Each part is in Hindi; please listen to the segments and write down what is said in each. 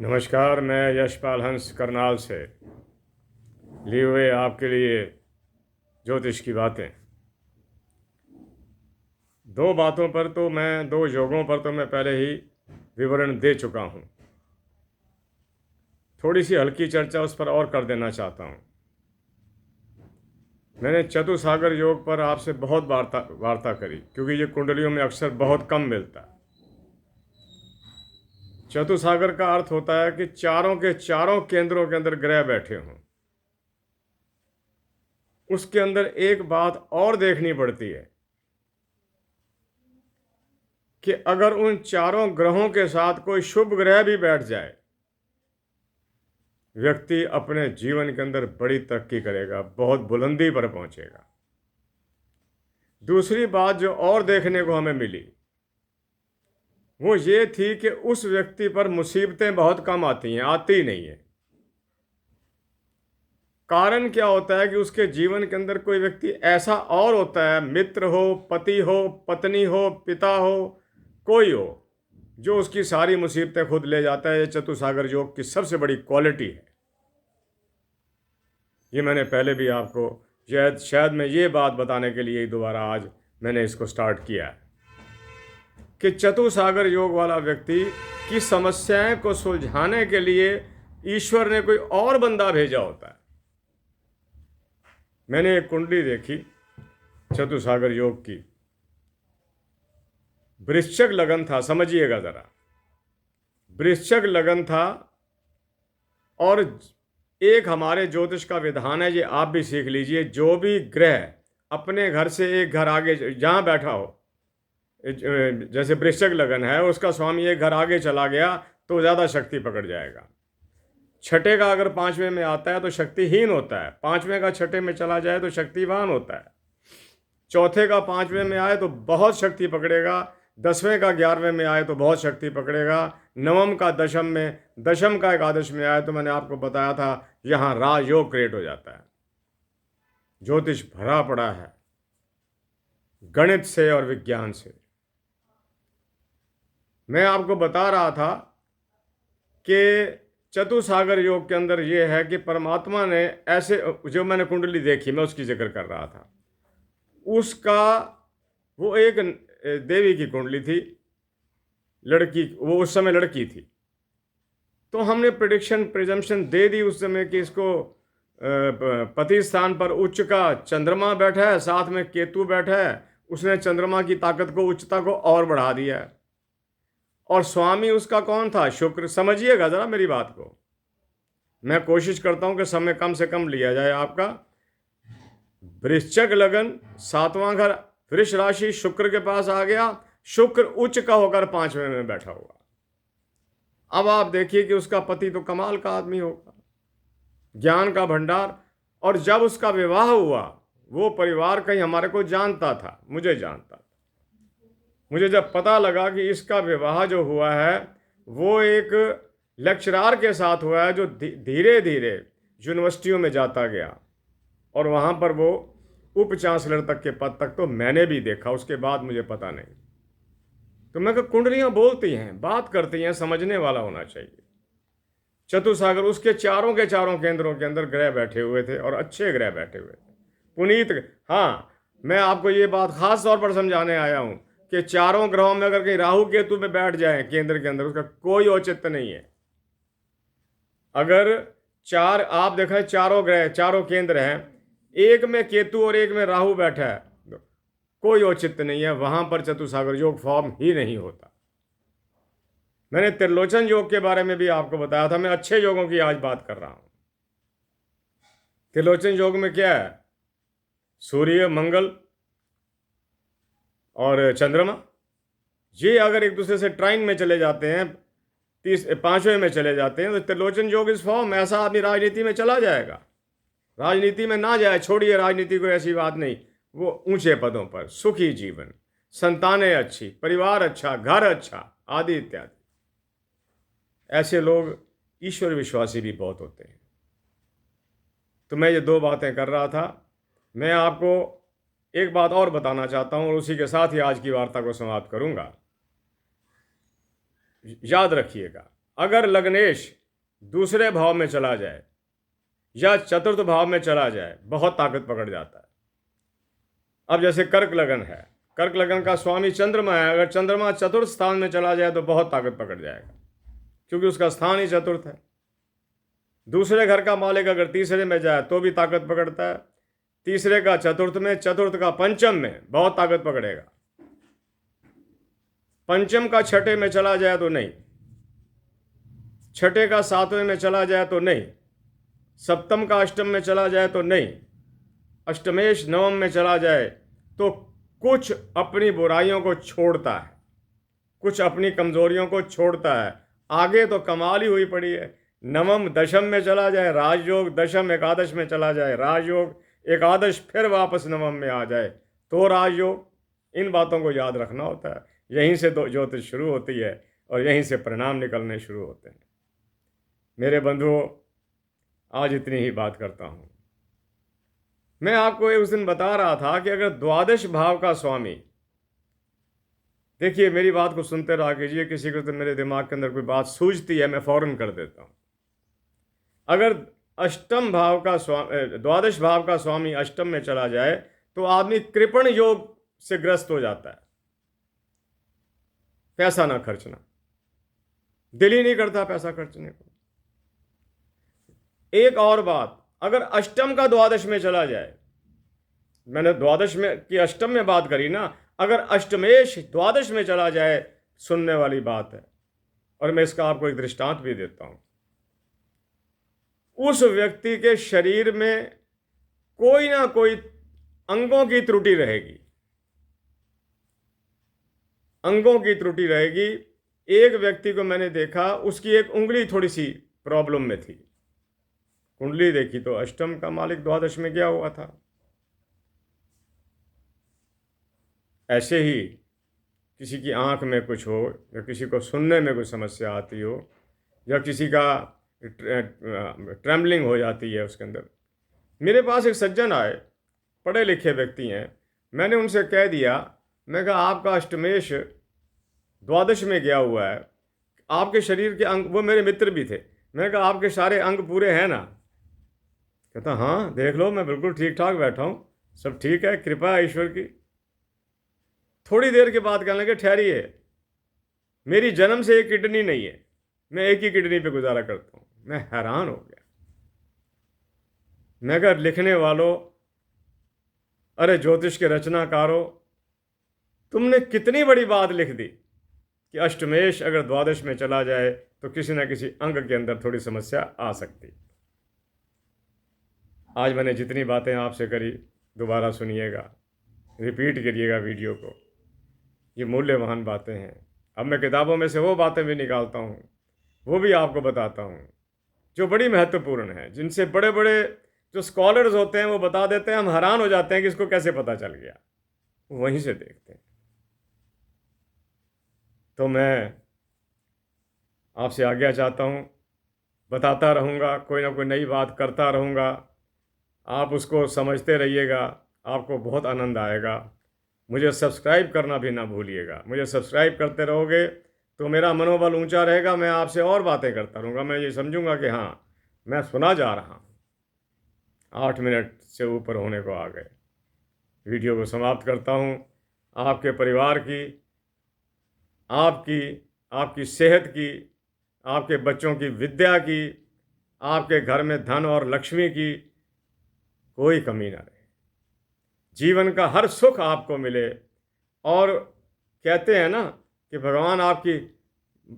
नमस्कार। मैं यशपाल हंस करनाल से लिए हुए आपके लिए ज्योतिष की बातें। दो योगों पर तो मैं पहले ही विवरण दे चुका हूँ। थोड़ी सी हल्की चर्चा उस पर और कर देना चाहता हूँ। मैंने चतुसागर योग पर आपसे बहुत वार्ता करी, क्योंकि ये कुंडलियों में अक्सर बहुत कम मिलता है। चतुसागर का अर्थ होता है कि चारों के चारों केंद्रों के अंदर ग्रह बैठे हों। उसके अंदर एक बात और देखनी पड़ती है कि अगर उन चारों ग्रहों के साथ कोई शुभ ग्रह भी बैठ जाए, व्यक्ति अपने जीवन के अंदर बड़ी तरक्की करेगा, बहुत बुलंदी पर पहुंचेगा। दूसरी बात जो और देखने को हमें मिली वो ये थी कि उस व्यक्ति पर मुसीबतें बहुत कम आती हैं, आती ही नहीं है। कारण क्या होता है कि उसके जीवन के अंदर कोई व्यक्ति ऐसा और होता है, मित्र हो, पति हो, पत्नी हो, पिता हो, कोई हो, जो उसकी सारी मुसीबतें खुद ले जाता है। ये चतुसागर योग की सबसे बड़ी क्वालिटी है। ये मैंने पहले भी आपको शायद मैं ये बात बताने के लिए ही दोबारा आज मैंने इसको स्टार्ट किया है कि चतुसागर योग वाला व्यक्ति की समस्याएं को सुलझाने के लिए ईश्वर ने कोई और बंदा भेजा होता है। मैंने एक कुंडली देखी चतुसागर योग की। वृश्चिक लगन था, समझिएगा जरा। वृश्चिक लगन था और एक हमारे ज्योतिष का विधान है, ये आप भी सीख लीजिए। जो भी ग्रह अपने घर से एक घर आगे जहां बैठा हो, जैसे वृश्चिक लगन है, उसका स्वामी एक घर आगे चला गया तो ज़्यादा शक्ति पकड़ जाएगा। छठे का अगर पांचवें में आता है तो शक्तिहीन होता है, पांचवें का छठे में चला जाए तो शक्तिवान होता है, चौथे का पांचवें में आए तो बहुत शक्ति पकड़ेगा, दसवें का 11वें में आए तो बहुत शक्ति पकड़ेगा, नवम का दशम में, दशम का एकादश में आए तो मैंने आपको बताया था यहाँ राजयोग क्रिएट हो जाता है। ज्योतिष भरा पड़ा है गणित से और विज्ञान से। मैं आपको बता रहा था कि चतुसागर योग के अंदर यह है कि परमात्मा ने ऐसे, जो मैंने कुंडली देखी मैं उसकी जिक्र कर रहा था, उसका वो एक देवी की कुंडली थी, लड़की, वो उस समय लड़की थी। तो हमने प्रिजम्पशन दे दी उस समय कि इसको पति स्थान पर उच्च का चंद्रमा बैठा है, साथ में केतु बैठा है, उसने चंद्रमा की ताकत को, उच्चता को और बढ़ा दिया है। और स्वामी उसका कौन था? शुक्र। समझिएगा जरा मेरी बात को। मैं कोशिश करता हूं कि समय कम से कम लिया जाए आपका। वृश्चिक लगन, 7वां घर, वृष राशि, शुक्र के पास आ गया। शुक्र उच्च का होकर 5वें में बैठा हुआ। अब आप देखिए कि उसका पति तो कमाल का आदमी होगा, ज्ञान का भंडार। और जब उसका विवाह हुआ, वो परिवार कहीं हमारे को जानता था, मुझे जानता था। मुझे जब पता लगा कि इसका विवाह जो हुआ है वो एक लेक्चरार के साथ हुआ है, जो धीरे धीरे यूनिवर्सिटियों में जाता गया और वहाँ पर वो उप चांसलर तक के पद तक तो मैंने भी देखा, उसके बाद मुझे पता नहीं। तो मैं कहा कुंडलियाँ बोलती हैं, बात करती हैं, समझने वाला होना चाहिए। चतुसागर, उसके चारों के चारों केंद्रों के अंदर ग्रह बैठे हुए थे और अच्छे ग्रह बैठे हुए थे, पुनीत। हाँ, मैं आपको ये बात खास तौर पर समझाने आया हूँ कि चारों ग्रहों में अगर कहीं राहु केतु में बैठ जाए केंद्र के अंदर, उसका कोई औचित्य नहीं है। अगर चार, आप देखें चारों ग्रह, चारों केंद्र हैं, एक में केतु और एक में राहु बैठा है, कोई औचित्य नहीं है, वहां पर चतुसागर योग फॉर्म ही नहीं होता। मैंने त्रिलोचन योग के बारे में भी आपको बताया था। मैं अच्छे योगों की आज बात कर रहा हूं। त्रिलोचन योग में क्या है? सूर्य, मंगल और चंद्रमा, ये अगर एक दूसरे से ट्राइन में चले जाते हैं, 5वें में चले जाते हैं, तो त्रिलोचन योग इस फॉर्म। ऐसा आदमी राजनीति में चला जाएगा। राजनीति में ना जाए, छोड़िए राजनीति को, ऐसी बात नहीं, वो ऊंचे पदों पर, सुखी जीवन, संतानें अच्छी, परिवार अच्छा, घर अच्छा, आदि इत्यादि। ऐसे लोग ईश्वर विश्वासी भी बहुत होते हैं। तो मैं ये दो बातें कर रहा था। मैं आपको एक बात और बताना चाहता हूं और उसी के साथ ही आज की वार्ता को समाप्त करूंगा। याद रखिएगा, अगर लग्नेश दूसरे भाव में चला जाए या चतुर्थ भाव में चला जाए बहुत ताकत पकड़ जाता है। अब जैसे कर्क लगन है, कर्क लगन का स्वामी चंद्रमा है, अगर चंद्रमा चतुर्थ स्थान में चला जाए तो बहुत ताकत पकड़ जाएगा, क्योंकि उसका स्थान ही चतुर्थ है। दूसरे घर का मालिक अगर तीसरे में जाए तो भी ताकत पकड़ता है, तीसरे का चतुर्थ में, चतुर्थ का पंचम में बहुत ताकत पकड़ेगा। पंचम का छठे में चला जाए तो नहीं, छठे का सातवें में चला जाए तो नहीं, सप्तम का अष्टम में चला जाए तो नहीं, अष्टमेश नवम में चला जाए तो कुछ अपनी बुराइयों को छोड़ता है, कुछ अपनी कमजोरियों को छोड़ता है। आगे तो कमाल ही हुई पड़ी है। नवम दशम में चला जाए राजयोग, दशम एकादश में चला जाए राजयोग, एकादश फिर वापस नवम में आ जाए तो राजयोग। इन बातों को याद रखना होता है। यहीं से तो ज्योतिष शुरू होती है और यहीं से परिणाम निकलने शुरू होते हैं। मेरे बंधुओं, आज इतनी ही बात करता हूँ। मैं आपको उस दिन बता रहा था कि अगर द्वादश भाव का स्वामी, देखिए मेरी बात को सुनते रहा कीजिए, किसी को तो मेरे दिमाग के अंदर कोई बात सूझती है मैं फौरन कर देता हूँ। अगर अष्टम भाव का स्वामी, द्वादश भाव का स्वामी अष्टम में चला जाए तो आदमी कृपण योग से ग्रस्त हो जाता है। पैसा ना खर्चना, दिल ही नहीं करता पैसा खर्चने को। एक और बात, अगर अष्टम का द्वादश में चला जाए, मैंने द्वादश में की अष्टम में बात करी ना, अगर अष्टमेश द्वादश में चला जाए, सुनने वाली बात है। और मैं इसका आपको एक दृष्टांत भी देता हूं। उस व्यक्ति के शरीर में कोई ना कोई अंगों की त्रुटि रहेगी, अंगों की त्रुटि रहेगी। एक व्यक्ति को मैंने देखा, उसकी एक उंगली थोड़ी सी प्रॉब्लम में थी, कुंडली देखी तो अष्टम का मालिक द्वादश में गया हुआ था। ऐसे ही किसी की आंख में कुछ हो, या किसी को सुनने में कोई समस्या आती हो, या किसी का ट्रेम्बलिंग हो जाती है उसके अंदर। मेरे पास एक सज्जन आए, पढ़े लिखे व्यक्ति हैं। मैंने उनसे कह दिया, मैं कहा आपका अष्टमेश द्वादश में गया हुआ है, आपके शरीर के अंग, वो मेरे मित्र भी थे, मैंने कहा आपके सारे अंग पूरे हैं ना? कहता हाँ देख लो मैं बिल्कुल ठीक ठाक बैठा हूँ, सब ठीक है, कृपा है ईश्वर की। थोड़ी देर के बाद कहने लगे ठहरिए, मेरी जन्म से एक किडनी नहीं है, मैं एक ही किडनी पे गुजारा करता हूँ। मैं हैरान हो गया। मैं कहा लिखने वालों, अरे ज्योतिष के रचनाकारों, तुमने कितनी बड़ी बात लिख दी कि अष्टमेश अगर द्वादश में चला जाए तो किसी न किसी अंग के अंदर थोड़ी समस्या आ सकती। आज मैंने जितनी बातें आपसे करी, दोबारा सुनिएगा, रिपीट करिएगा वीडियो को। ये मूल्यवान बातें हैं। अब मैं किताबों में से वो बातें भी निकालता हूँ, वो भी आपको बताता हूँ जो बड़ी महत्वपूर्ण है, जिनसे बड़े बड़े जो स्कॉलर्स होते हैं वो बता देते हैं, हम हैरान हो जाते हैं कि इसको कैसे पता चल गया, वहीं से देखते हैं। तो मैं आपसे आज्ञा चाहता हूँ, बताता रहूँगा, कोई ना कोई नई बात करता रहूँगा, आप उसको समझते रहिएगा, आपको बहुत आनंद आएगा। मुझे सब्सक्राइब करना भी ना भूलिएगा। मुझे सब्सक्राइब करते रहोगे तो मेरा मनोबल ऊंचा रहेगा, मैं आपसे और बातें करता रहूँगा। मैं ये समझूंगा कि हाँ मैं सुना जा रहा हूँ। 8 मिनट से ऊपर होने को आ गए। वीडियो को समाप्त करता हूँ। आपके परिवार की, आपकी सेहत की, आपके बच्चों की विद्या की, आपके घर में धन और लक्ष्मी की कोई कमी ना रहे, जीवन का हर सुख आपको मिले। और कहते हैं ना कि भगवान आपकी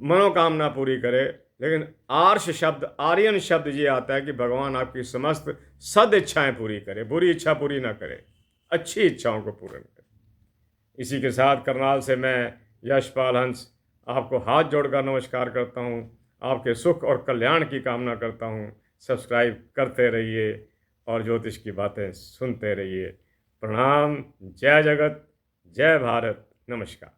मनोकामना पूरी करे, लेकिन आर्ष शब्द, आर्यन शब्द ये आता है कि भगवान आपकी समस्त सद इच्छाएं पूरी करे, बुरी इच्छा पूरी ना करे, अच्छी इच्छाओं को पूर्ण करे। इसी के साथ करनाल से मैं यशपाल हंस आपको हाथ जोड़कर नमस्कार करता हूँ। आपके सुख और कल्याण की कामना करता हूँ। सब्सक्राइब करते रहिए और ज्योतिष की बातें सुनते रहिए। प्रणाम। जय जगत, जय भारत, नमस्कार।